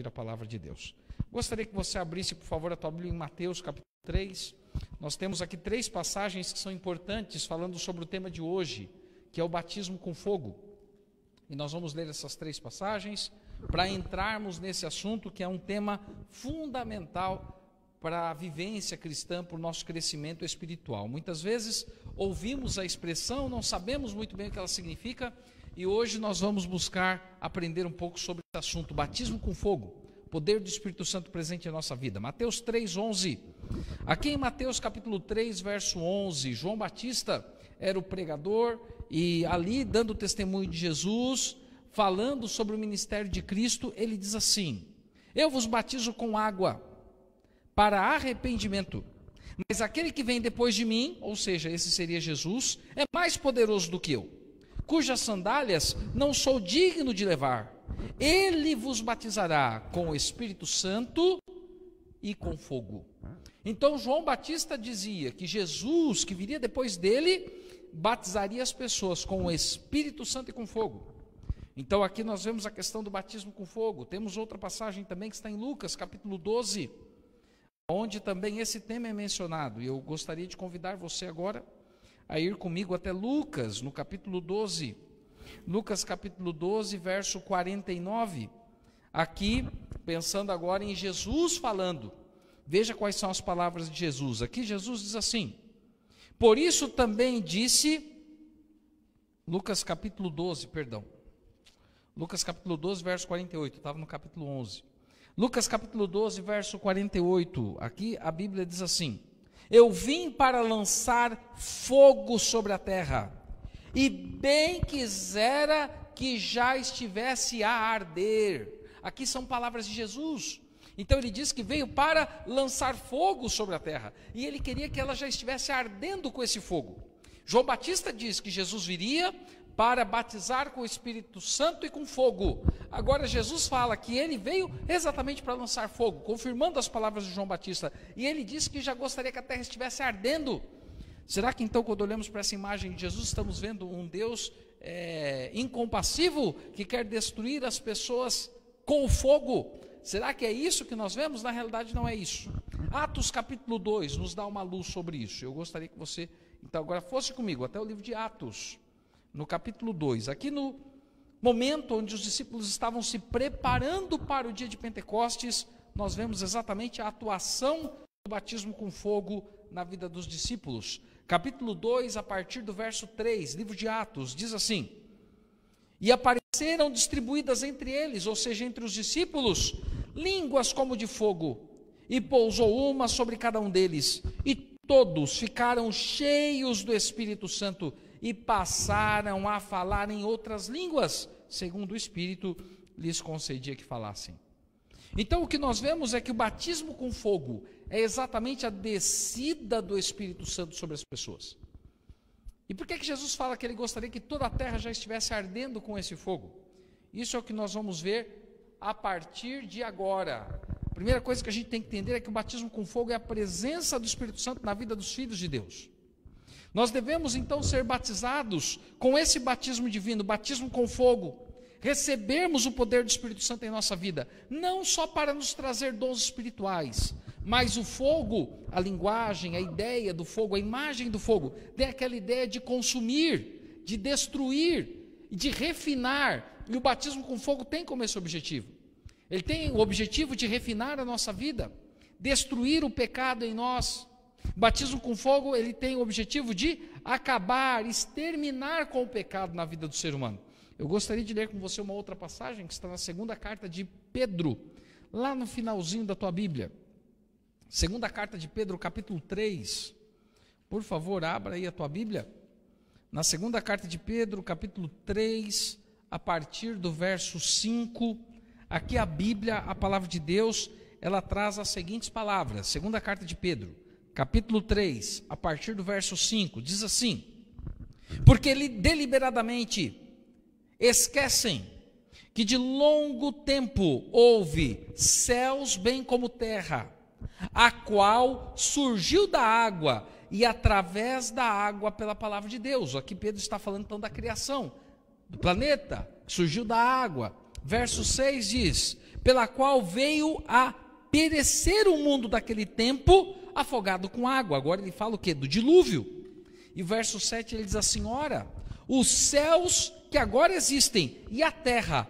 a palavra de Deus. Gostaria que você abrisse, por favor, a tua Bíblia em Mateus capítulo 3. Nós temos aqui 3 passagens que são importantes, falando sobre o tema de hoje, que é o batismo com fogo. E nós vamos ler essas 3 passagens para entrarmos nesse assunto, que é um tema fundamental para a vivência cristã, para o nosso crescimento espiritual. Muitas vezes ouvimos a expressão, não sabemos muito bem o que ela significa, e hoje nós vamos buscar aprender um pouco sobre esse assunto, batismo com fogo, poder do Espírito Santo presente em nossa vida. Mateus 3:11. Aqui em Mateus capítulo 3, verso 11, João Batista era o pregador e ali dando testemunho de Jesus, falando sobre o ministério de Cristo, ele diz assim: eu vos batizo com água para arrependimento, mas aquele que vem depois de mim, ou seja, esse seria Jesus, é mais poderoso do que eu, cujas sandálias não sou digno de levar. Ele vos batizará com o Espírito Santo e com fogo. Então João Batista dizia que Jesus, que viria depois dele, batizaria as pessoas com o Espírito Santo e com fogo. Então aqui nós vemos a questão do batismo com fogo. Temos outra passagem também que está em Lucas capítulo 12, onde também esse tema é mencionado. E eu gostaria de convidar você agora a ir comigo até Lucas, no capítulo 12. Lucas capítulo 12, verso 49. Aqui, pensando agora em Jesus falando. Veja quais são as palavras de Jesus. Aqui Jesus diz assim: por isso também disse, Lucas capítulo 12, verso 48, estava no capítulo 11. Lucas capítulo 12, verso 48, aqui a Bíblia diz assim: eu vim para lançar fogo sobre a terra, e bem quisera que já estivesse a arder. Aqui são palavras de Jesus. Então ele diz que veio para lançar fogo sobre a terra, e ele queria que ela já estivesse ardendo com esse fogo. João Batista diz que Jesus viria para batizar com o Espírito Santo e com fogo. Agora Jesus fala que ele veio exatamente para lançar fogo, confirmando as palavras de João Batista, e ele diz que já gostaria que a terra estivesse ardendo. Será que então, quando olhamos para essa imagem de Jesus, estamos vendo um Deus incompassivo, que quer destruir as pessoas com o fogo? Será que é isso que nós vemos? Na realidade não é isso. Atos capítulo 2 nos dá uma luz sobre isso. Eu gostaria que você, então, agora fosse comigo até o livro de Atos, no capítulo 2, aqui no momento onde os discípulos estavam se preparando para o dia de Pentecostes, nós vemos exatamente a atuação do batismo com fogo na vida dos discípulos. Capítulo 2, a partir do verso 3, livro de Atos, diz assim: e apareceram distribuídas entre eles, ou seja, entre os discípulos, línguas como de fogo, e pousou uma sobre cada um deles, e todos ficaram cheios do Espírito Santo, e passaram a falar em outras línguas, segundo o Espírito lhes concedia que falassem. Então o que nós vemos é que o batismo com fogo é exatamente a descida do Espírito Santo sobre as pessoas. E por que Jesus fala que ele gostaria que toda a terra já estivesse ardendo com esse fogo? Isso é o que nós vamos ver a partir de agora. A primeira coisa que a gente tem que entender é que o batismo com fogo é a presença do Espírito Santo na vida dos filhos de Deus. Nós devemos então ser batizados com esse batismo divino, batismo com fogo, recebermos o poder do Espírito Santo em nossa vida, não só para nos trazer dons espirituais, mas o fogo, a linguagem, a ideia do fogo, a imagem do fogo, tem aquela ideia de consumir, de destruir, de refinar, e o batismo com fogo tem como esse objetivo. Ele tem o objetivo de refinar a nossa vida, destruir o pecado em nós. O batismo com fogo, ele tem o objetivo de acabar, exterminar com o pecado na vida do ser humano. Eu gostaria de ler com você uma outra passagem que está na segunda carta de Pedro, lá no finalzinho da tua Bíblia. Segunda carta de Pedro, capítulo 3. Por favor, abra aí a tua Bíblia. Na segunda carta de Pedro, capítulo 3, a partir do verso 5, aqui a Bíblia, a palavra de Deus, ela traz as seguintes palavras. Segunda carta de Pedro, capítulo 3, a partir do verso 5, diz assim: porque deliberadamente esquecem que de longo tempo houve céus bem como terra, a qual surgiu da água e através da água pela palavra de Deus. Aqui Pedro está falando então da criação, do planeta, que surgiu da água, verso 6 diz: pela qual veio a perecer o mundo daquele tempo, afogado com água. Agora ele fala o quê? Do dilúvio. E o verso 7 ele diz assim: ora, os céus que agora existem e a terra,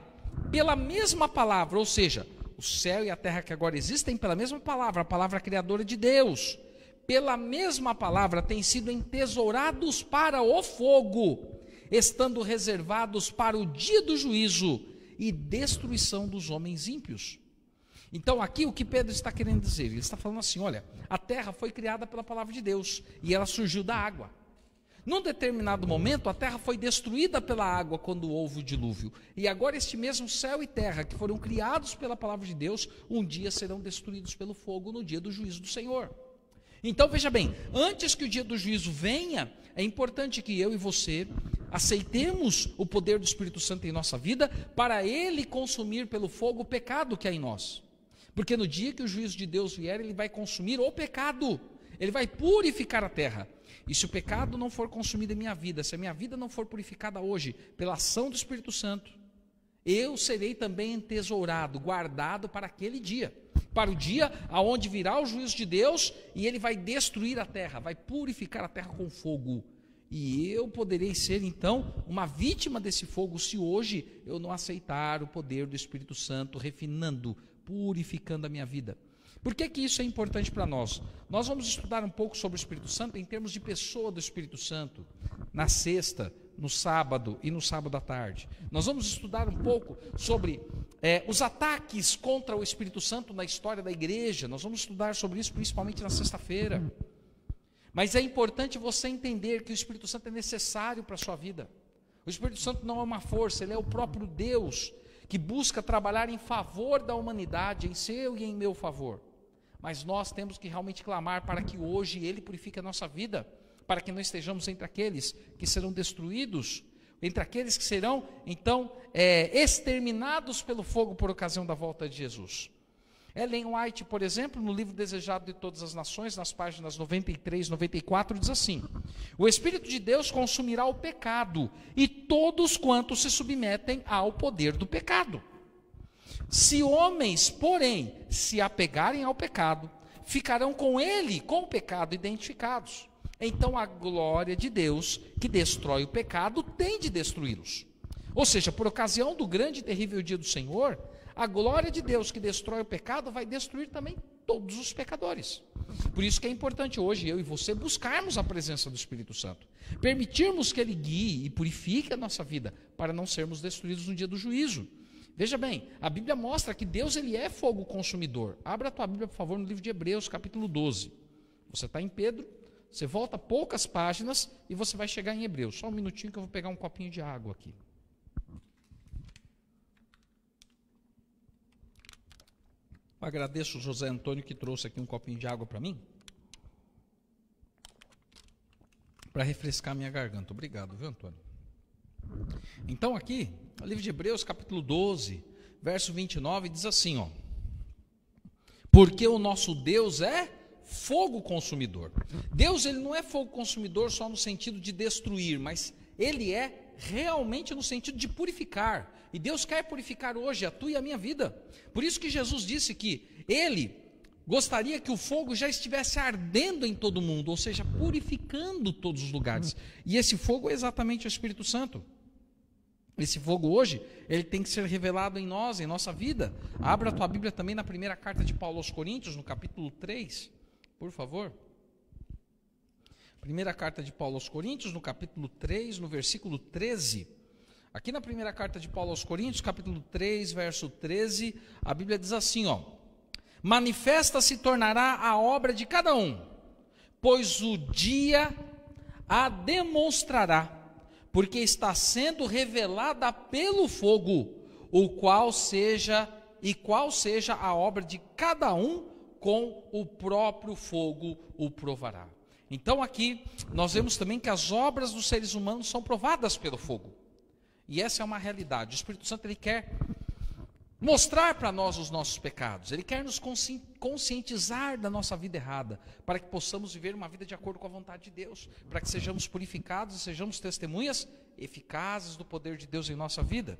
pela mesma palavra, ou seja, o céu e a terra que agora existem pela mesma palavra, a palavra criadora de Deus, pela mesma palavra têm sido entesourados para o fogo, estando reservados para o dia do juízo e destruição dos homens ímpios. Então aqui o que Pedro está querendo dizer? Ele está falando assim: olha, a terra foi criada pela palavra de Deus e ela surgiu da água. Num determinado momento, a terra foi destruída pela água quando houve o dilúvio. E agora este mesmo céu e terra, que foram criados pela palavra de Deus, um dia serão destruídos pelo fogo no dia do juízo do Senhor. Então veja bem, antes que o dia do juízo venha, é importante que eu e você aceitemos o poder do Espírito Santo em nossa vida, para ele consumir pelo fogo o pecado que há em nós. Porque no dia que o juízo de Deus vier, ele vai consumir o pecado, ele vai purificar a terra. E se o pecado não for consumido em minha vida, se a minha vida não for purificada hoje pela ação do Espírito Santo, eu serei também entesourado, guardado para aquele dia, para o dia aonde virá o juízo de Deus e ele vai destruir a terra, vai purificar a terra com fogo. E eu poderei ser então uma vítima desse fogo se hoje eu não aceitar o poder do Espírito Santo refinando, purificando a minha vida. Por que que isso é importante para nós? Nós vamos estudar um pouco sobre o Espírito Santo em termos de pessoa do Espírito Santo, na sexta, no sábado e no sábado à tarde. Nós vamos estudar um pouco sobre os ataques contra o Espírito Santo na história da igreja. Nós vamos estudar sobre isso principalmente na sexta-feira. Mas é importante você entender que o Espírito Santo é necessário para a sua vida. O Espírito Santo não é uma força, ele é o próprio Deus que busca trabalhar em favor da humanidade, em seu e em meu favor. Mas nós temos que realmente clamar para que hoje ele purifique a nossa vida, para que não estejamos entre aqueles que serão destruídos, entre aqueles que serão, então, exterminados pelo fogo por ocasião da volta de Jesus. Ellen White, por exemplo, no livro Desejado de Todas as Nações, nas páginas 93 e 94, diz assim: o Espírito de Deus consumirá o pecado e todos quantos se submetem ao poder do pecado. Se homens, porém, se apegarem ao pecado, ficarão com ele, com o pecado, identificados. Então a glória de Deus, que destrói o pecado, tem de destruí-los. Ou seja, por ocasião do grande e terrível dia do Senhor, a glória de Deus que destrói o pecado vai destruir também todos os pecadores. Por isso que é importante hoje eu e você buscarmos a presença do Espírito Santo, permitirmos que ele guie e purifique a nossa vida, para não sermos destruídos no dia do juízo. Veja bem, a Bíblia mostra que Deus ele é fogo consumidor. Abra a tua Bíblia, por favor, no livro de Hebreus, capítulo 12. Você está em Pedro, você volta poucas páginas e você vai chegar em Hebreus. Só um minutinho que eu vou pegar um copinho de água aqui. Eu agradeço o José Antônio que trouxe aqui um copinho de água para mim, para refrescar minha garganta. Obrigado, viu, Antônio? Então aqui, no livro de Hebreus, capítulo 12, verso 29, diz assim, ó: porque o nosso Deus é fogo consumidor. Deus ele não é fogo consumidor só no sentido de destruir, mas ele é realmente no sentido de purificar. E Deus quer purificar hoje a tua e a minha vida. Por isso que Jesus disse que ele gostaria que o fogo já estivesse ardendo em todo mundo, ou seja, purificando todos os lugares. E esse fogo é exatamente o Espírito Santo. Esse fogo hoje, ele tem que ser revelado em nós, em nossa vida. Abra a tua Bíblia também na primeira carta de Paulo aos Coríntios, no capítulo 3, por favor. Primeira carta de Paulo aos Coríntios, no capítulo 3, no versículo 13. Aqui na primeira carta de Paulo aos Coríntios, capítulo 3, verso 13, a Bíblia diz assim, ó: manifesta se tornará a obra de cada um, pois o dia a demonstrará, porque está sendo revelada pelo fogo, qual seja a obra de cada um, com o próprio fogo o provará. Então aqui nós vemos também que as obras dos seres humanos são provadas pelo fogo. E essa é uma realidade. O Espírito Santo ele quer mostrar para nós os nossos pecados. Ele quer nos conscientizar da nossa vida errada, para que possamos viver uma vida de acordo com a vontade de Deus, para que sejamos purificados e sejamos testemunhas eficazes do poder de Deus em nossa vida.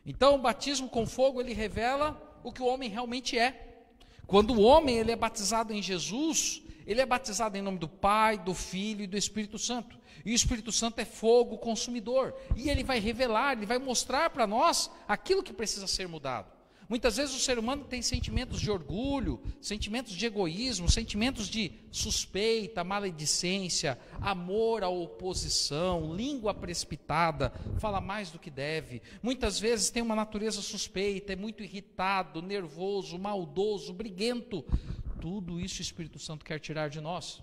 Então, o batismo com fogo, ele revela o que o homem realmente é. Quando o homem ele é batizado em Jesus, ele é batizado em nome do Pai, do Filho e do Espírito Santo. E o Espírito Santo é fogo consumidor. E ele vai revelar, ele vai mostrar para nós aquilo que precisa ser mudado. Muitas vezes o ser humano tem sentimentos de orgulho, sentimentos de egoísmo, sentimentos de suspeita, maledicência, amor à oposição, língua precipitada, fala mais do que deve. Muitas vezes tem uma natureza suspeita, é muito irritado, nervoso, maldoso, briguento. Tudo isso o Espírito Santo quer tirar de nós.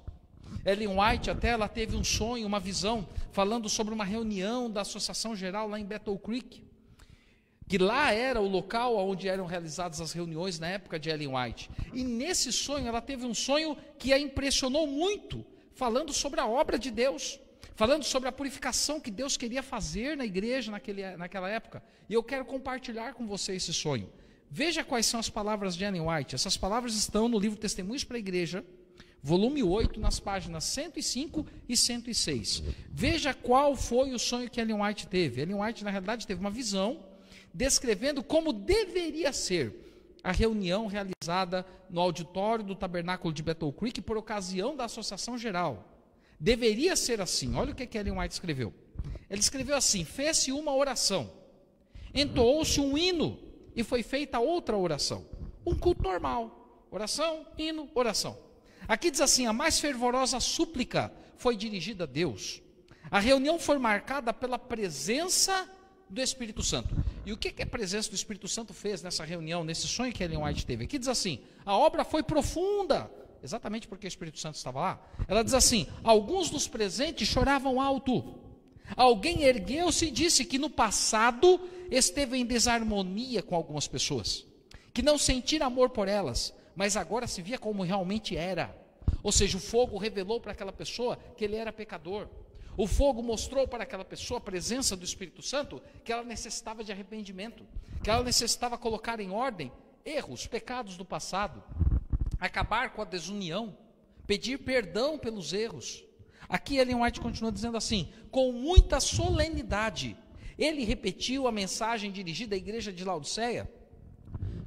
Ellen White até ela teve um sonho, uma visão, falando sobre uma reunião da Associação Geral lá em Battle Creek, que lá era o local onde eram realizadas as reuniões na época de Ellen White. E nesse sonho, ela teve um sonho que a impressionou muito, falando sobre a obra de Deus, falando sobre a purificação que Deus queria fazer na igreja naquela época. E eu quero compartilhar com você esse sonho. Veja quais são as palavras de Ellen White. Essas palavras estão no livro Testemunhos para a Igreja, volume 8, nas páginas 105 e 106. Veja qual foi o sonho que Ellen White teve. Ellen White, na realidade, teve uma visão descrevendo como deveria ser a reunião realizada no auditório do Tabernáculo de Battle Creek por ocasião da Associação Geral. Deveria ser assim. Olha o que Ellen White escreveu. Ele escreveu assim: fez-se uma oração, entoou-se um hino e foi feita outra oração. Um culto normal. Oração, hino, oração. Aqui diz assim: a mais fervorosa súplica foi dirigida a Deus. A reunião foi marcada pela presença do Espírito Santo. E o que a presença do Espírito Santo fez nessa reunião, nesse sonho que Ellen White teve? Aqui diz assim: a obra foi profunda, exatamente porque o Espírito Santo estava lá. Ela diz assim: alguns dos presentes choravam alto. Alguém ergueu-se e disse que no passado esteve em desarmonia com algumas pessoas, que não sentira amor por elas, mas agora se via como realmente era. Ou seja, o fogo revelou para aquela pessoa que ele era pecador. O fogo mostrou para aquela pessoa, a presença do Espírito Santo, que ela necessitava de arrependimento, que ela necessitava colocar em ordem erros, pecados do passado, acabar com a desunião, pedir perdão pelos erros. Aqui Ellen White continua dizendo assim: com muita solenidade, ele repetiu a mensagem dirigida à igreja de Laodiceia.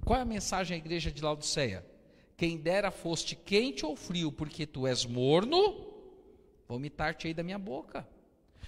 Qual é a mensagem à igreja de Laodiceia? Quem dera foste quente ou frio, porque tu és morno, vomitar-te aí da minha boca.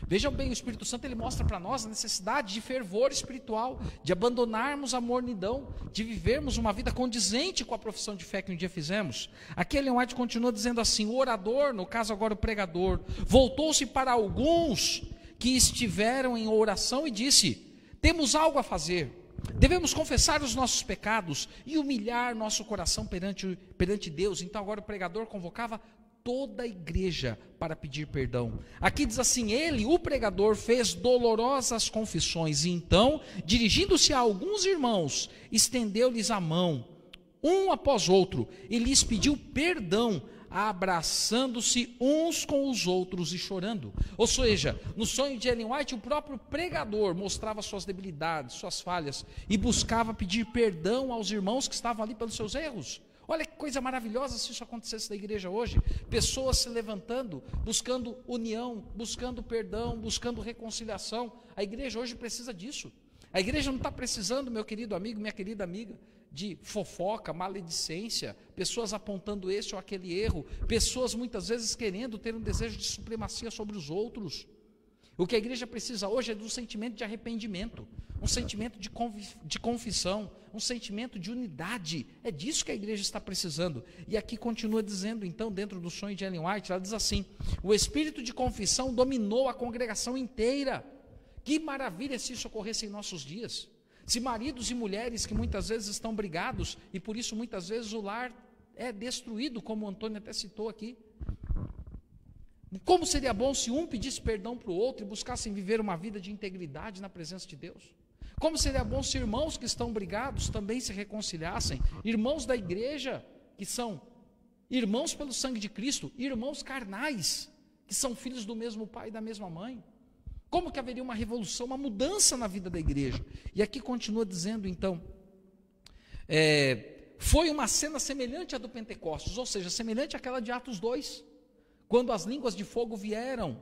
Vejam bem, o Espírito Santo ele mostra para nós a necessidade de fervor espiritual, de abandonarmos a mornidão, de vivermos uma vida condizente com a profissão de fé que um dia fizemos. Aqui Ellen White continua dizendo assim: o orador, no caso agora o pregador, voltou-se para alguns que estiveram em oração e disse: temos algo a fazer. Devemos confessar os nossos pecados e humilhar nosso coração perante Deus. Então agora o pregador convocava toda a igreja para pedir perdão. Aqui diz assim: ele, o pregador, fez dolorosas confissões, e então, dirigindo-se a alguns irmãos, estendeu-lhes a mão, um após outro, e lhes pediu perdão, abraçando-se uns com os outros e chorando. Ou seja, no sonho de Ellen White, o próprio pregador mostrava suas debilidades, suas falhas, e buscava pedir perdão aos irmãos que estavam ali pelos seus erros. Olha que coisa maravilhosa se isso acontecesse na igreja hoje. Pessoas se levantando, buscando união, buscando perdão, buscando reconciliação. A igreja hoje precisa disso. A igreja não está precisando, meu querido amigo, minha querida amiga, de fofoca, maledicência, pessoas apontando esse ou aquele erro, pessoas muitas vezes querendo ter um desejo de supremacia sobre os outros. O que a igreja precisa hoje é de um sentimento de arrependimento, um sentimento de confissão, um sentimento de unidade. É disso que a igreja está precisando. E aqui continua dizendo, então, dentro do sonho de Ellen White, ela diz assim: o espírito de confissão dominou a congregação inteira. Que maravilha se isso ocorresse em nossos dias. Se maridos e mulheres que muitas vezes estão brigados, e por isso muitas vezes o lar é destruído, como o Antônio até citou aqui. Como seria bom se um pedisse perdão para o outro e buscassem viver uma vida de integridade na presença de Deus? Como seria bom se irmãos que estão brigados também se reconciliassem, irmãos da igreja, que são irmãos pelo sangue de Cristo, irmãos carnais, que são filhos do mesmo pai e da mesma mãe. Como que haveria uma revolução, uma mudança na vida da igreja? E aqui continua dizendo, então, foi uma cena semelhante à do Pentecostes, ou seja, semelhante àquela de Atos 2, quando as línguas de fogo vieram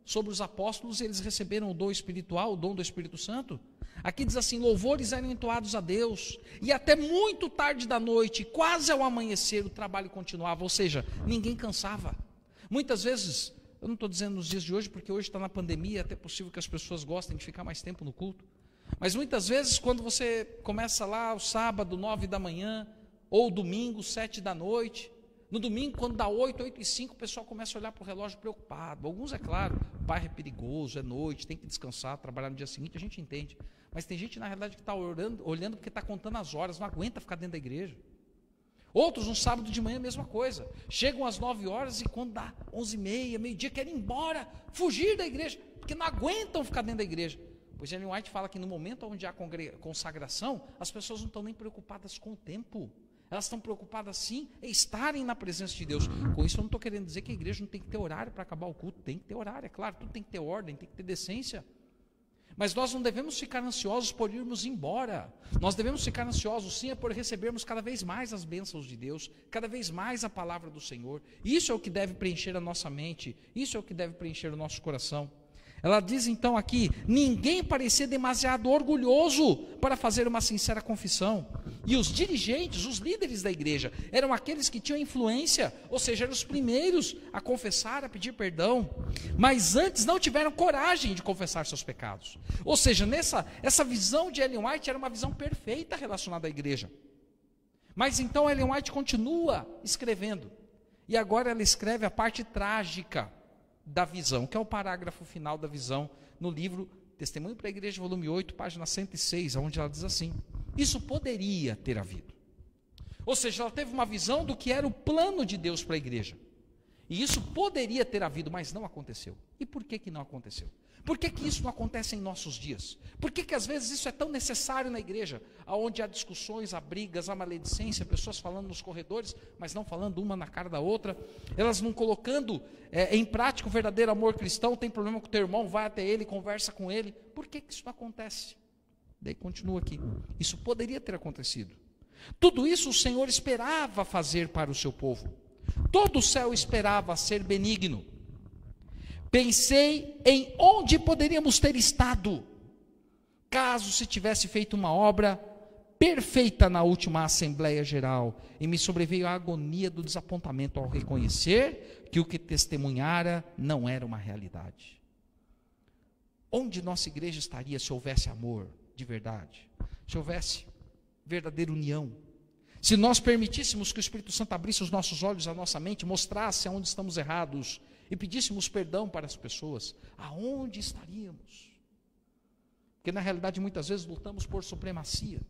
sobre os apóstolos e eles receberam o dom espiritual, o dom do Espírito Santo. Aqui diz assim: louvores eram entoados a Deus, e até muito tarde da noite, quase ao amanhecer, o trabalho continuava, ou seja, ninguém cansava. Muitas vezes, eu não estou dizendo nos dias de hoje, porque hoje está na pandemia, é até possível que as pessoas gostem de ficar mais tempo no culto, mas muitas vezes quando você começa lá o sábado, 9 da manhã, ou domingo, 7 da noite, no domingo, quando dá 8, 8 e 5, o pessoal começa a olhar para o relógio preocupado. Alguns, é claro, o bairro é perigoso, é noite, tem que descansar, trabalhar no dia seguinte, a gente entende. Mas tem gente, na realidade, que está olhando porque está contando as horas, não aguenta ficar dentro da igreja. Outros, no sábado de manhã, a mesma coisa. Chegam às 9 horas e quando dá 11h30, meio-dia, querem ir embora, fugir da igreja, porque não aguentam ficar dentro da igreja. Pois Ellen White fala que no momento onde há consagração, as pessoas não estão nem preocupadas com o tempo. Elas estão preocupadas sim em estarem na presença de Deus. Com isso eu não estou querendo dizer que a igreja não tem que ter horário para acabar o culto. Tem que ter horário, é claro, tudo tem que ter ordem, tem que ter decência. Mas nós não devemos ficar ansiosos por irmos embora. Nós devemos ficar ansiosos sim por recebermos cada vez mais as bênçãos de Deus, cada vez mais a palavra do Senhor. Isso é o que deve preencher a nossa mente, isso é o que deve preencher o nosso coração. Ela diz então aqui: ninguém parecia demasiado orgulhoso para fazer uma sincera confissão. E os dirigentes, os líderes da igreja, eram aqueles que tinham influência, ou seja, eram os primeiros a confessar, a pedir perdão, mas antes não tiveram coragem de confessar seus pecados. Ou seja, essa visão de Ellen White era uma visão perfeita relacionada à igreja. Mas então Ellen White continua escrevendo, e agora ela escreve a parte trágica da visão, que é o parágrafo final da visão, no livro Testemunho para a Igreja, volume 8, página 106, onde ela diz assim: isso poderia ter havido. Ou seja, ela teve uma visão do que era o plano de Deus para a igreja. E isso poderia ter havido, mas não aconteceu. E por que que não aconteceu? Por que que isso não acontece em nossos dias? Por que que às vezes isso é tão necessário na igreja, onde há discussões, há brigas, há maledicência, pessoas falando nos corredores, mas não falando uma na cara da outra, elas não colocando em prática o verdadeiro amor cristão, tem problema com o teu irmão, vai até ele, conversa com ele. Por que que isso não acontece? Daí continua aqui: isso poderia ter acontecido. Tudo isso o Senhor esperava fazer para o seu povo. Todo o céu esperava ser benigno. Pensei em onde poderíamos ter estado, caso se tivesse feito uma obra perfeita na última Assembleia Geral, e me sobreveio a agonia do desapontamento ao reconhecer que o que testemunhara não era uma realidade. Onde nossa igreja estaria se houvesse amor de verdade, se houvesse verdadeira união, se nós permitíssemos que o Espírito Santo abrisse os nossos olhos, a nossa mente, mostrasse aonde estamos errados e pedíssemos perdão para as pessoas, aonde estaríamos? Porque na realidade muitas vezes lutamos por supremacia,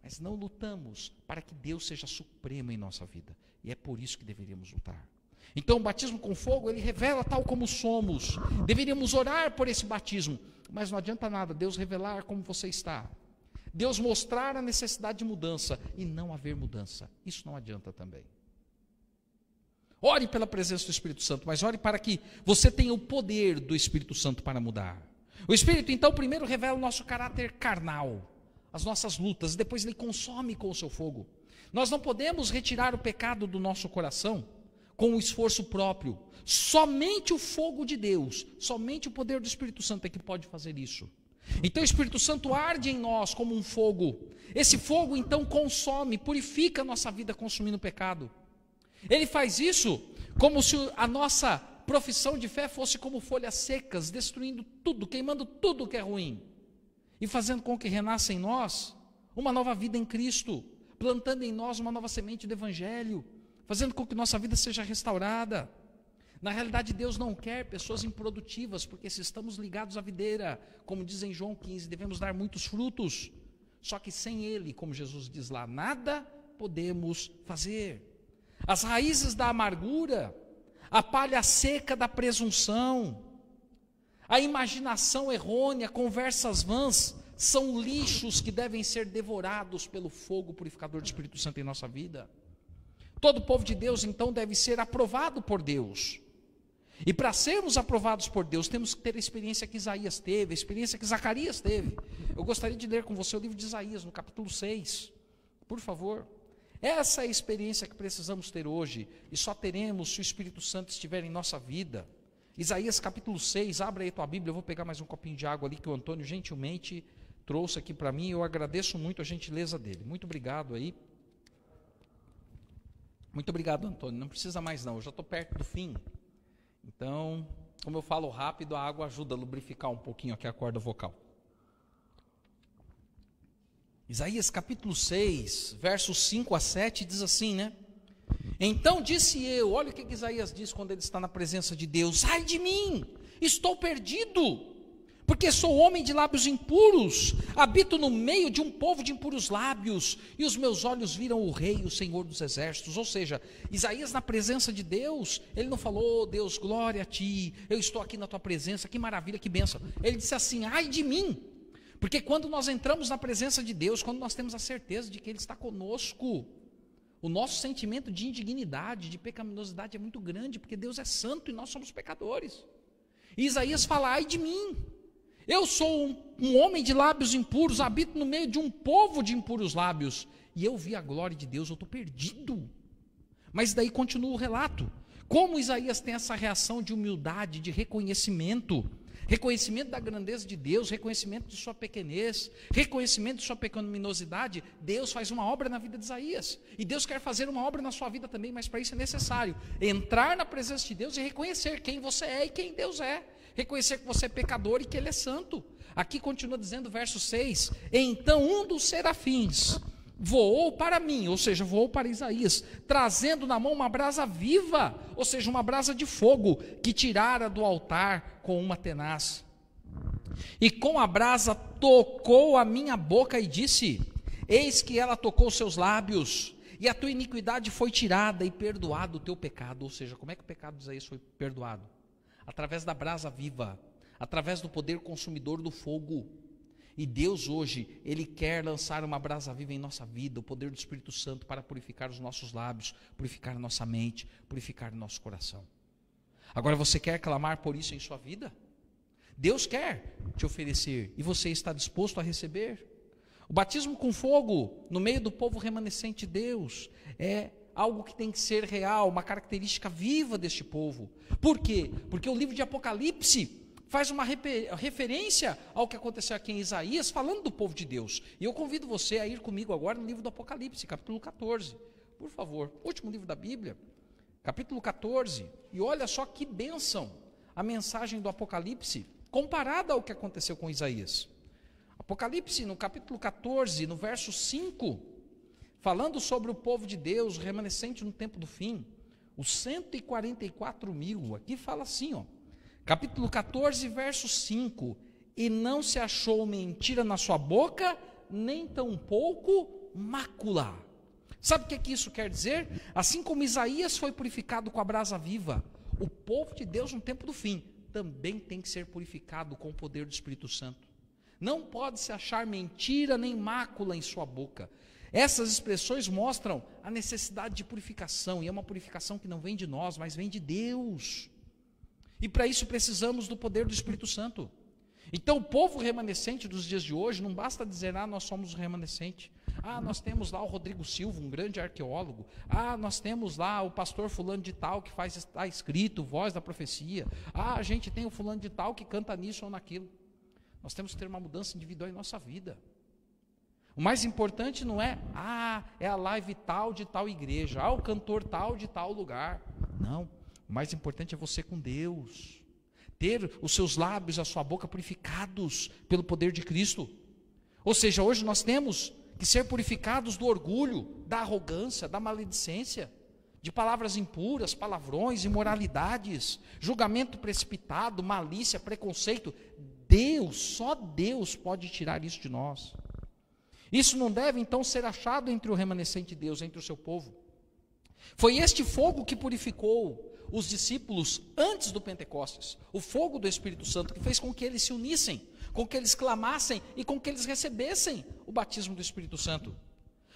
mas não lutamos para que Deus seja supremo em nossa vida, e é por isso que deveríamos lutar. Então o batismo com fogo, ele revela tal como somos. Deveríamos orar por esse batismo, mas não adianta nada Deus revelar como você está, Deus mostrar a necessidade de mudança e não haver mudança. Isso não adianta também. Ore pela presença do Espírito Santo, mas ore para que você tenha o poder do Espírito Santo para mudar. O Espírito então primeiro revela o nosso caráter carnal, as nossas lutas, depois ele consome com o seu fogo. Nós não podemos retirar o pecado do nosso coração com o esforço próprio. Somente o fogo de Deus, somente o poder do Espírito Santo é que pode fazer isso. Então o Espírito Santo arde em nós como um fogo. Esse fogo então consome, purifica a nossa vida consumindo o pecado. Ele faz isso como se a nossa profissão de fé fosse como folhas secas, destruindo tudo, queimando tudo que é ruim, e fazendo com que renasça em nós uma nova vida em Cristo, plantando em nós uma nova semente do Evangelho, fazendo com que nossa vida seja restaurada. Na realidade, Deus não quer pessoas improdutivas, porque se estamos ligados à videira, como diz em João 15, devemos dar muitos frutos. Só que sem Ele, como Jesus diz lá, nada podemos fazer. As raízes da amargura, a palha seca da presunção, a imaginação errônea, conversas vãs, são lixos que devem ser devorados pelo fogo purificador do Espírito Santo em nossa vida. Todo o povo de Deus, então, deve ser aprovado por Deus. E para sermos aprovados por Deus, temos que ter a experiência que Isaías teve, a experiência que Zacarias teve. Eu gostaria de ler com você o livro de Isaías, no capítulo 6. Por favor. Essa é a experiência que precisamos ter hoje, e só teremos se o Espírito Santo estiver em nossa vida, Isaías capítulo 6, abre aí tua Bíblia, eu vou pegar mais um copinho de água ali que o Antônio gentilmente trouxe aqui para mim, eu agradeço muito a gentileza dele. Muito obrigado aí. Muito obrigado, Antônio, não precisa mais não, eu já estou perto do fim. Então, como eu falo rápido, a água ajuda a lubrificar um pouquinho aqui a corda vocal. Isaías capítulo 6, versos 5 a 7, diz assim, né? Então disse eu, olha o que Isaías diz quando ele está na presença de Deus: ai de mim, estou perdido, porque sou homem de lábios impuros, habito no meio de um povo de impuros lábios, e os meus olhos viram o Rei, o Senhor dos Exércitos. Ou seja, Isaías na presença de Deus, ele não falou: Deus, glória a ti, eu estou aqui na tua presença, que maravilha, que bênção. Ele disse assim: ai de mim, porque quando nós entramos na presença de Deus, quando nós temos a certeza de que Ele está conosco, o nosso sentimento de indignidade, de pecaminosidade é muito grande, porque Deus é santo e nós somos pecadores. E Isaías fala: ai de mim, eu sou um homem de lábios impuros, habito no meio de um povo de impuros lábios, e eu vi a glória de Deus, eu estou perdido. Mas daí continua o relato, como Isaías tem essa reação de humildade, de reconhecimento da grandeza de Deus, reconhecimento de sua pequenez, reconhecimento de sua pecaminosidade. Deus faz uma obra na vida de Isaías, e Deus quer fazer uma obra na sua vida também, mas para isso é necessário entrar na presença de Deus e reconhecer quem você é e quem Deus é, reconhecer que você é pecador e que Ele é santo. Aqui continua dizendo, verso 6, então um dos serafins voou para mim, ou seja, voou para Isaías, trazendo na mão uma brasa viva, ou seja, uma brasa de fogo, que tirara do altar com uma tenaz. E com a brasa tocou a minha boca e disse: eis que ela tocou os seus lábios, e a tua iniquidade foi tirada e perdoado o teu pecado. Ou seja, como é que o pecado de Isaías foi perdoado? Através da brasa viva, através do poder consumidor do fogo. E Deus hoje, Ele quer lançar uma brasa viva em nossa vida, o poder do Espírito Santo para purificar os nossos lábios, purificar a nossa mente, purificar o nosso coração. Agora, você quer clamar por isso em sua vida? Deus quer te oferecer, e você está disposto a receber? O batismo com fogo no meio do povo remanescente de Deus é algo que tem que ser real, uma característica viva deste povo. Por quê? Porque o livro de Apocalipse faz uma referência ao que aconteceu aqui em Isaías, falando do povo de Deus. E eu convido você a ir comigo agora no livro do Apocalipse, capítulo 14. Por favor, último livro da Bíblia, capítulo 14. E olha só que bênção a mensagem do Apocalipse, comparada ao que aconteceu com Isaías. Apocalipse, no capítulo 14, no verso 5, falando sobre o povo de Deus, remanescente no tempo do fim, os 144 mil, aqui fala assim, ó. Capítulo 14, verso 5, e não se achou mentira na sua boca, nem tampouco mácula. Sabe o que isso quer dizer? Assim como Isaías foi purificado com a brasa viva, o povo de Deus no tempo do fim também tem que ser purificado com o poder do Espírito Santo. Não pode se achar mentira nem mácula em sua boca. Essas expressões mostram a necessidade de purificação, e é uma purificação que não vem de nós, mas vem de Deus. E para isso precisamos do poder do Espírito Santo. Então o povo remanescente dos dias de hoje, não basta dizer: nós somos o remanescente. Nós temos lá o Rodrigo Silva, um grande arqueólogo. Nós temos lá o pastor fulano de tal que está escrito, voz da profecia. A gente tem o fulano de tal que canta nisso ou naquilo. Nós temos que ter uma mudança individual em nossa vida. O mais importante não é, é a live tal de tal igreja, o cantor tal de tal lugar. Não. O mais importante é você com Deus, ter os seus lábios, a sua boca purificados pelo poder de Cristo. Ou seja, hoje nós temos que ser purificados do orgulho, da arrogância, da maledicência, de palavras impuras, palavrões, imoralidades, julgamento precipitado, malícia, preconceito. Deus, só Deus pode tirar isso de nós. Isso não deve então ser achado entre o remanescente de Deus, entre o seu povo. Foi este fogo que purificou os discípulos antes do Pentecostes, o fogo do Espírito Santo, que fez com que eles se unissem, com que eles clamassem e com que eles recebessem o batismo do Espírito Santo.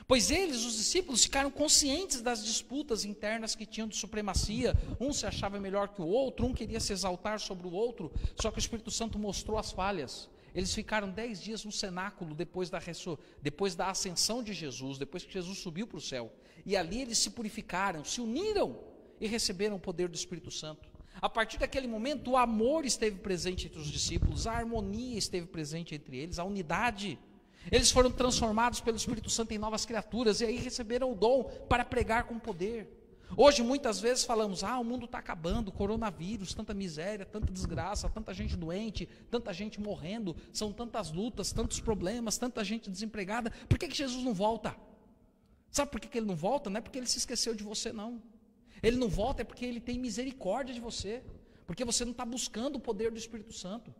Pois eles, os discípulos, ficaram conscientes das disputas internas que tinham de supremacia. Um se achava melhor que o outro, um queria se exaltar sobre o outro, só que o Espírito Santo mostrou as falhas. Eles ficaram 10 dias no cenáculo depois da ascensão de Jesus, depois que Jesus subiu para o céu. E ali eles se purificaram, se uniram e receberam o poder do Espírito Santo. A partir daquele momento, o amor esteve presente entre os discípulos, a harmonia esteve presente entre eles, a unidade. Eles foram transformados pelo Espírito Santo em novas criaturas, e aí receberam o dom para pregar com poder. Hoje, muitas vezes falamos, o mundo está acabando, coronavírus, tanta miséria, tanta desgraça, tanta gente doente, tanta gente morrendo, são tantas lutas, tantos problemas, tanta gente desempregada. Por que Jesus não volta? Sabe por que ele não volta? Não é porque ele se esqueceu de você, não. Ele não volta é porque ele tem misericórdia de você, porque você não está buscando o poder do Espírito Santo.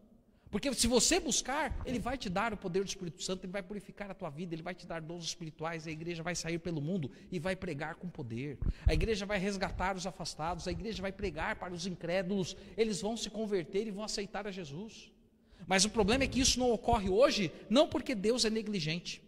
Porque se você buscar, ele vai te dar o poder do Espírito Santo, ele vai purificar a tua vida, ele vai te dar dons espirituais, a igreja vai sair pelo mundo e vai pregar com poder. A igreja vai resgatar os afastados, a igreja vai pregar para os incrédulos, eles vão se converter e vão aceitar a Jesus. Mas o problema é que isso não ocorre hoje, não porque Deus é negligente,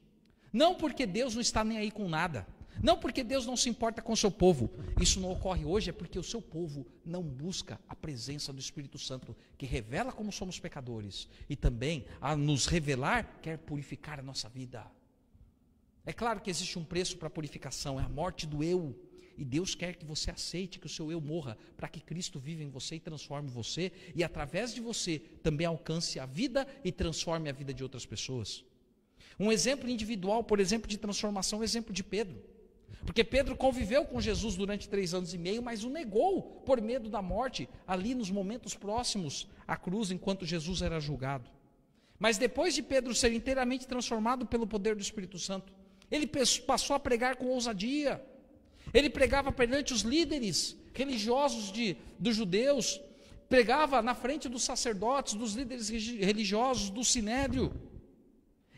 não porque Deus não está nem aí com nada, não porque Deus não se importa com o seu povo. Isso não ocorre hoje é porque o seu povo não busca a presença do Espírito Santo, que revela como somos pecadores, e também, a nos revelar, quer purificar a nossa vida. É claro que existe um preço para a purificação, é a morte do eu, e Deus quer que você aceite que o seu eu morra, para que Cristo viva em você e transforme você, e através de você também alcance a vida e transforme a vida de outras pessoas. Um exemplo individual, por exemplo, de transformação, é o exemplo de Pedro. Porque Pedro conviveu com Jesus durante 3 anos e meio, mas o negou por medo da morte, ali nos momentos próximos à cruz, enquanto Jesus era julgado. Mas depois de Pedro ser inteiramente transformado pelo poder do Espírito Santo, ele passou a pregar com ousadia. Ele pregava perante os líderes religiosos dos judeus, pregava na frente dos sacerdotes, dos líderes religiosos, do sinédrio.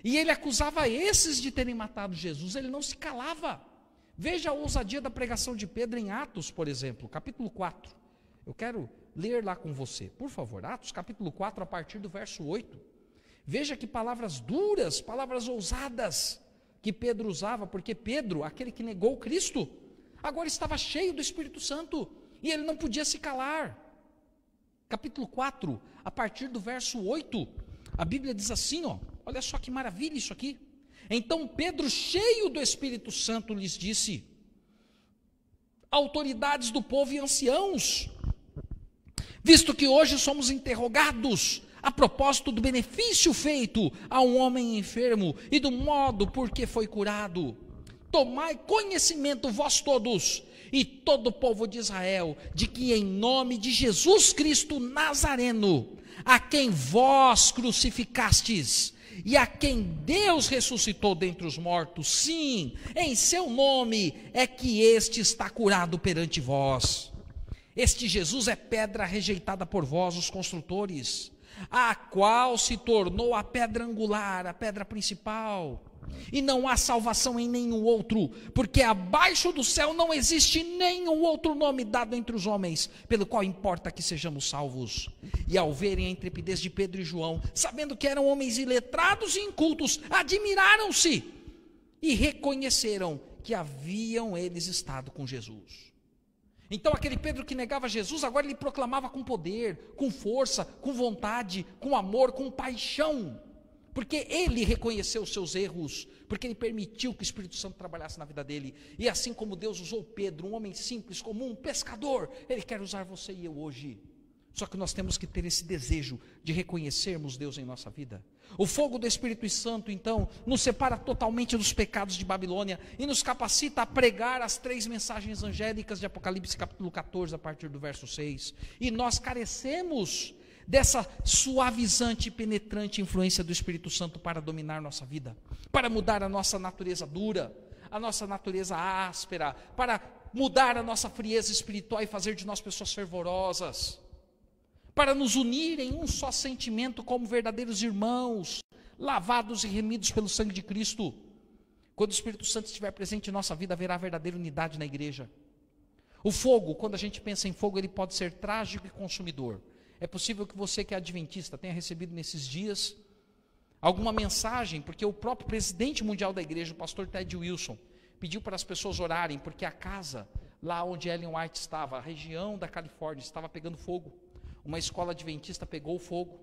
E ele acusava esses de terem matado Jesus, ele não se calava. Veja a ousadia da pregação de Pedro em Atos, por exemplo, capítulo 4. Eu quero ler lá com você, por favor. Atos, capítulo 4, a partir do verso 8. Veja que palavras duras, palavras ousadas que Pedro usava, porque Pedro, aquele que negou Cristo, agora estava cheio do Espírito Santo e ele não podia se calar. Capítulo 4, a partir do verso 8, a Bíblia diz assim, olha só que maravilha isso aqui. Então Pedro, cheio do Espírito Santo, lhes disse: autoridades do povo e anciãos, visto que hoje somos interrogados a propósito do benefício feito a um homem enfermo e do modo por que foi curado, tomai conhecimento vós todos e todo o povo de Israel, de que em nome de Jesus Cristo Nazareno, a quem vós crucificastes, e a quem Deus ressuscitou dentre os mortos, sim, em seu nome é que este está curado perante vós. Este Jesus é pedra rejeitada por vós, os construtores, a qual se tornou a pedra angular, a pedra principal. E não há salvação em nenhum outro, porque abaixo do céu não existe nenhum outro nome dado entre os homens, pelo qual importa que sejamos salvos. E ao verem a intrepidez de Pedro e João, sabendo que eram homens iletrados e incultos, admiraram-se e reconheceram que haviam eles estado com Jesus. Então aquele Pedro que negava Jesus, agora ele proclamava com poder, com força, com vontade, com amor, com paixão, porque ele reconheceu os seus erros, porque ele permitiu que o Espírito Santo trabalhasse na vida dele. E assim como Deus usou Pedro, um homem simples, comum, pescador, ele quer usar você e eu hoje. Só que nós temos que ter esse desejo de reconhecermos Deus em nossa vida. O fogo do Espírito Santo, então, nos separa totalmente dos pecados de Babilônia e nos capacita a pregar as 3 mensagens angélicas de Apocalipse capítulo 14, a partir do verso 6. E nós carecemos dessa suavizante e penetrante influência do Espírito Santo para dominar nossa vida, para mudar a nossa natureza dura, a nossa natureza áspera, para mudar a nossa frieza espiritual e fazer de nós pessoas fervorosas, para nos unir em um só sentimento como verdadeiros irmãos, lavados e remidos pelo sangue de Cristo. Quando o Espírito Santo estiver presente em nossa vida, haverá verdadeira unidade na igreja. O fogo, quando a gente pensa em fogo, ele pode ser trágico e consumidor. É possível que você que é adventista tenha recebido nesses dias alguma mensagem, porque o próprio presidente mundial da igreja, o pastor Ted Wilson, pediu para as pessoas orarem, porque a casa lá onde Ellen White estava, a região da Califórnia, estava pegando fogo. Uma escola adventista pegou fogo,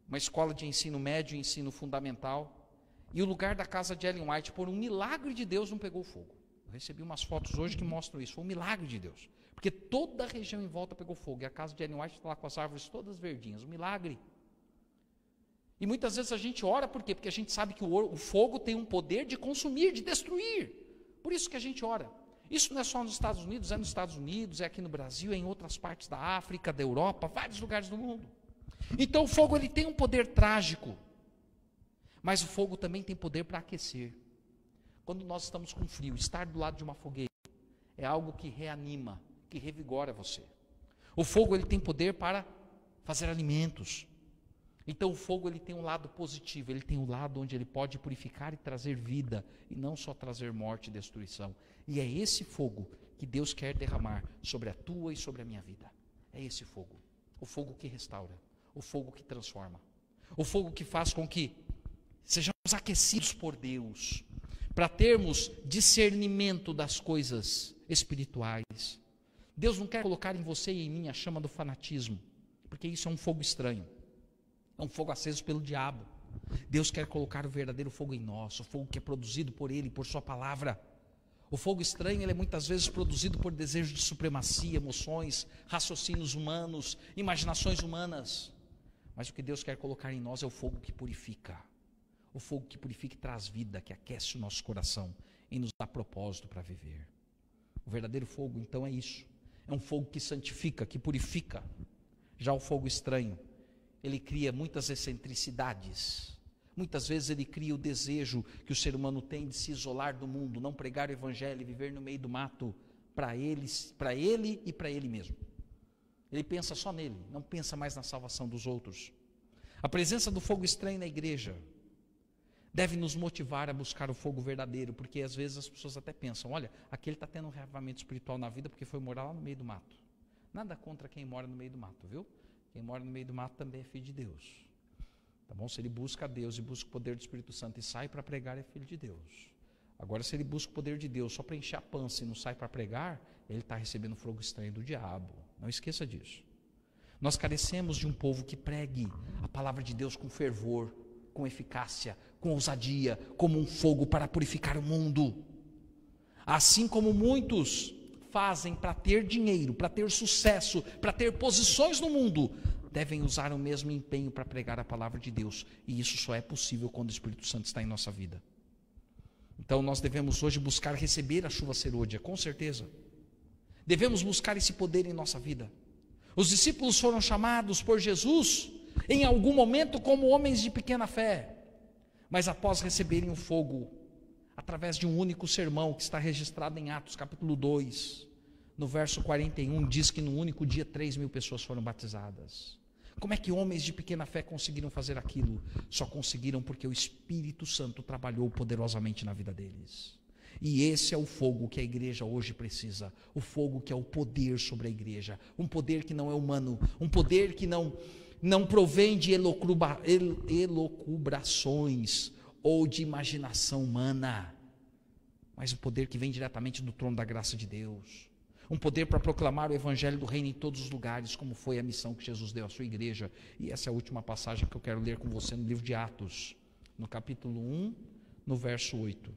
uma escola de ensino médio e ensino fundamental, e o lugar da casa de Ellen White, por um milagre de Deus, não pegou fogo. Eu recebi umas fotos hoje que mostram isso. Foi um milagre de Deus. Porque toda a região em volta pegou fogo. E a casa de Ellen White está lá com as árvores todas verdinhas. Um milagre. E muitas vezes a gente ora, por quê? Porque a gente sabe que o fogo tem um poder de consumir, de destruir. Por isso que a gente ora. Isso não é só nos Estados Unidos, é nos Estados Unidos, é aqui no Brasil, é em outras partes da África, da Europa, vários lugares do mundo. Então o fogo ele tem um poder trágico. Mas o fogo também tem poder para aquecer. Quando nós estamos com frio, estar do lado de uma fogueira é algo que reanima, que revigora você. O fogo ele tem poder para fazer alimentos. Então o fogo ele tem um lado positivo, ele tem um lado onde ele pode purificar e trazer vida, e não só trazer morte e destruição. E é esse fogo que Deus quer derramar sobre a tua e sobre a minha vida. É esse fogo. O fogo que restaura, o fogo que transforma, o fogo que faz com que sejamos aquecidos por Deus, para termos discernimento das coisas espirituais. Deus não quer colocar em você e em mim a chama do fanatismo, porque isso é um fogo estranho, é um fogo aceso pelo diabo. Deus quer colocar o verdadeiro fogo em nós, o fogo que é produzido por Ele, por Sua palavra. O fogo estranho ele é muitas vezes produzido por desejo de supremacia, emoções, raciocínios humanos, imaginações humanas. Mas o que Deus quer colocar em nós é o fogo que purifica. O fogo que purifica e traz vida, que aquece o nosso coração e nos dá propósito para viver. O verdadeiro fogo, então, é isso. É um fogo que santifica, que purifica. Já o fogo estranho, ele cria muitas excentricidades. Muitas vezes ele cria o desejo que o ser humano tem de se isolar do mundo, não pregar o evangelho, viver no meio do mato para ele e para ele mesmo. Ele pensa só nele, não pensa mais na salvação dos outros. A presença do fogo estranho na igreja deve nos motivar a buscar o fogo verdadeiro, porque às vezes as pessoas até pensam, olha, aquele está tendo um reavivamento espiritual na vida porque foi morar lá no meio do mato. Nada contra quem mora no meio do mato, viu? Quem mora no meio do mato também é filho de Deus. Tá bom? Se ele busca Deus e busca o poder do Espírito Santo e sai para pregar, é filho de Deus. Agora, se ele busca o poder de Deus só para encher a pança e não sai para pregar, ele está recebendo fogo estranho do diabo. Não esqueça disso. Nós carecemos de um povo que pregue a palavra de Deus com fervor, com eficácia, com ousadia, como um fogo para purificar o mundo. Assim como muitos fazem para ter dinheiro, para ter sucesso, para ter posições no mundo, devem usar o mesmo empenho para pregar a palavra de Deus. E isso só é possível quando o Espírito Santo está em nossa vida. Então nós devemos hoje buscar receber a chuva serôdia, com certeza. Devemos buscar esse poder em nossa vida. Os discípulos foram chamados por Jesus em algum momento como homens de pequena fé, mas após receberem o fogo, através de um único sermão que está registrado em Atos capítulo 2, no verso 41, diz que no único dia 3.000 pessoas foram batizadas. Como é que homens de pequena fé conseguiram fazer aquilo? Só conseguiram porque o Espírito Santo trabalhou poderosamente na vida deles. E esse é o fogo que a igreja hoje precisa, o fogo que é o poder sobre a igreja, um poder que não é humano, um poder que não provém de elucubrações ou de imaginação humana, mas o poder que vem diretamente do trono da graça de Deus. Um poder para proclamar o evangelho do reino em todos os lugares, como foi a missão que Jesus deu à sua igreja. E essa é a última passagem que eu quero ler com você no livro de Atos, no capítulo 1, no verso 8.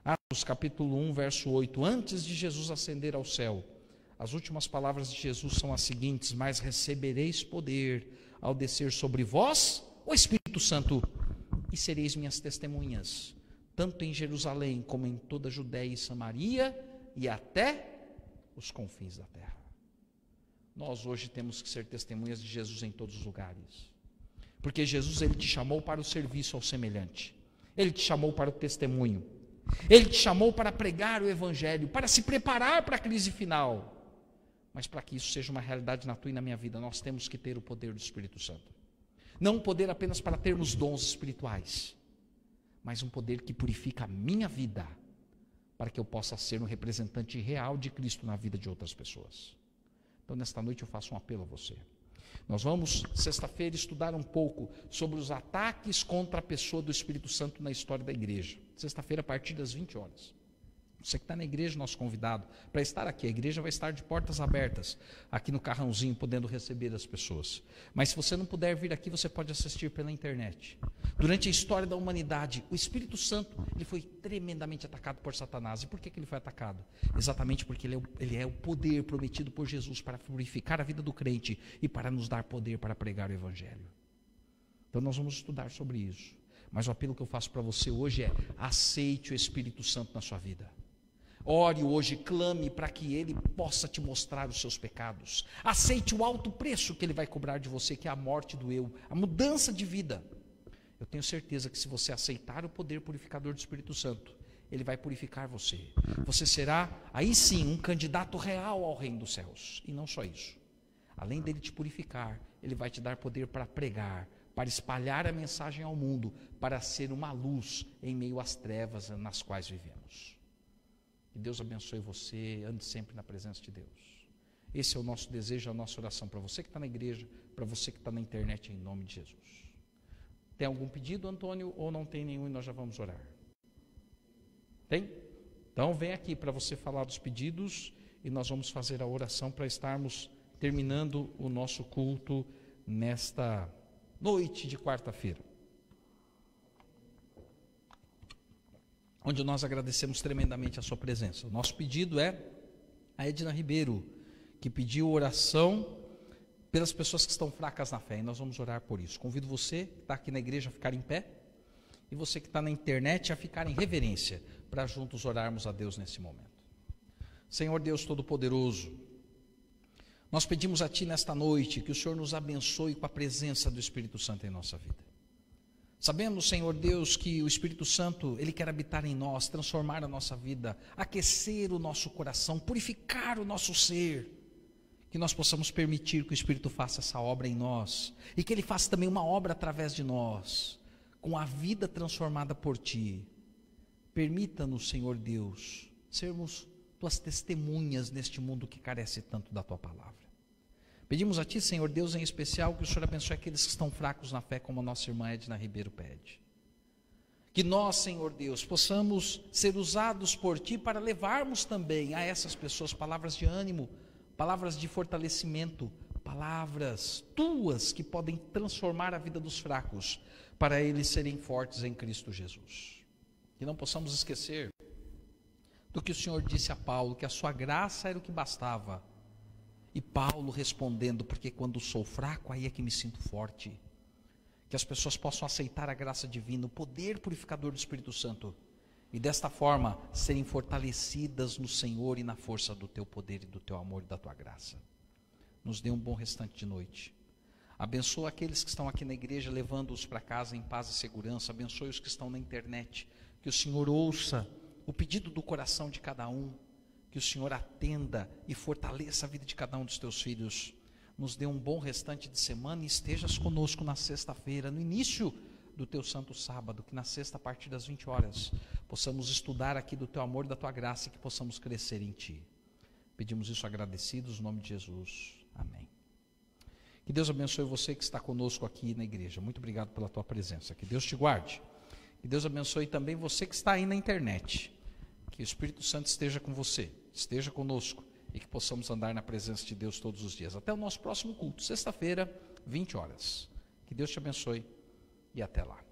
Atos capítulo 1, verso 8. Antes de Jesus ascender ao céu, as últimas palavras de Jesus são as seguintes: mas recebereis poder ao descer sobre vós o Espírito Santo, e sereis minhas testemunhas, tanto em Jerusalém como em toda a Judéia e Samaria e até os confins da terra. Nós hoje temos que ser testemunhas de Jesus em todos os lugares, porque Jesus ele te chamou para o serviço ao semelhante, ele te chamou para o testemunho, ele te chamou para pregar o evangelho, para se preparar para a crise final. Mas para que isso seja uma realidade na tua e na minha vida, nós temos que ter o poder do Espírito Santo. Não um poder apenas para termos dons espirituais, mas um poder que purifica a minha vida, para que eu possa ser um representante real de Cristo na vida de outras pessoas. Então, nesta noite eu faço um apelo a você. Nós vamos, sexta-feira, estudar um pouco sobre os ataques contra a pessoa do Espírito Santo na história da igreja. Sexta-feira, a partir das 20 horas. Você que está na igreja, nosso convidado, para estar aqui. A igreja vai estar de portas abertas, aqui no Carrãozinho, podendo receber as pessoas. Mas se você não puder vir aqui, você pode assistir pela internet. Durante a história da humanidade, o Espírito Santo ele foi tremendamente atacado por Satanás. E por que ele foi atacado? Exatamente porque ele é o poder prometido por Jesus para purificar a vida do crente e para nos dar poder para pregar o Evangelho. Então nós vamos estudar sobre isso. Mas o apelo que eu faço para você hoje é: aceite o Espírito Santo na sua vida. Ore hoje, clame para que Ele possa te mostrar os seus pecados. Aceite o alto preço que Ele vai cobrar de você, que é a morte do eu, a mudança de vida. Eu tenho certeza que se você aceitar o poder purificador do Espírito Santo, Ele vai purificar você. Você será, aí sim, um candidato real ao reino dos céus. E não só isso. Além dele te purificar, Ele vai te dar poder para pregar, para espalhar a mensagem ao mundo, para ser uma luz em meio às trevas nas quais vivemos. Que Deus abençoe você, ande sempre na presença de Deus. Esse é o nosso desejo, a nossa oração para você que está na igreja, para você que está na internet, em nome de Jesus. Tem algum pedido, Antônio, ou não tem nenhum e nós já vamos orar? Tem? Então vem aqui para você falar dos pedidos e nós vamos fazer a oração para estarmos terminando o nosso culto nesta noite de quarta-feira, onde nós agradecemos tremendamente a sua presença. O nosso pedido é a Edna Ribeiro, que pediu oração pelas pessoas que estão fracas na fé, e nós vamos orar por isso. Convido você que está aqui na igreja a ficar em pé, e você que está na internet a ficar em reverência, para juntos orarmos a Deus nesse momento. Senhor Deus Todo-Poderoso, nós pedimos a Ti nesta noite que o Senhor nos abençoe com a presença do Espírito Santo em nossa vida. Sabemos, Senhor Deus, que o Espírito Santo, Ele quer habitar em nós, transformar a nossa vida, aquecer o nosso coração, purificar o nosso ser, que nós possamos permitir que o Espírito faça essa obra em nós, e que Ele faça também uma obra através de nós, com a vida transformada por Ti. Permita-nos, Senhor Deus, sermos Tuas testemunhas neste mundo que carece tanto da Tua palavra. Pedimos a Ti, Senhor Deus, em especial, que o Senhor abençoe aqueles que estão fracos na fé, como a nossa irmã Edna Ribeiro pede. Que nós, Senhor Deus, possamos ser usados por Ti para levarmos também a essas pessoas palavras de ânimo, palavras de fortalecimento, palavras Tuas que podem transformar a vida dos fracos, para eles serem fortes em Cristo Jesus. Que não possamos esquecer do que o Senhor disse a Paulo, que a sua graça era o que bastava. E Paulo respondendo: porque quando sou fraco, aí é que me sinto forte. Que as pessoas possam aceitar a graça divina, o poder purificador do Espírito Santo, e desta forma serem fortalecidas no Senhor e na força do Teu poder e do Teu amor e da Tua graça. Nos dê um bom restante de noite. Abençoa aqueles que estão aqui na igreja, levando-os para casa em paz e segurança. Abençoe os que estão na internet. Que o Senhor ouça o pedido do coração de cada um. Que o Senhor atenda e fortaleça a vida de cada um dos Teus filhos. Nos dê um bom restante de semana e estejas conosco na sexta-feira, no início do Teu santo sábado, que na sexta, a partir das 20 horas, possamos estudar aqui do Teu amor e da Tua graça e que possamos crescer em Ti. Pedimos isso agradecidos, no nome de Jesus. Amém. Que Deus abençoe você que está conosco aqui na igreja. Muito obrigado pela tua presença. Que Deus te guarde. Que Deus abençoe também você que está aí na internet. Que o Espírito Santo esteja com você, esteja conosco e que possamos andar na presença de Deus todos os dias. Até o nosso próximo culto, sexta-feira, 20 horas. Que Deus te abençoe e até lá.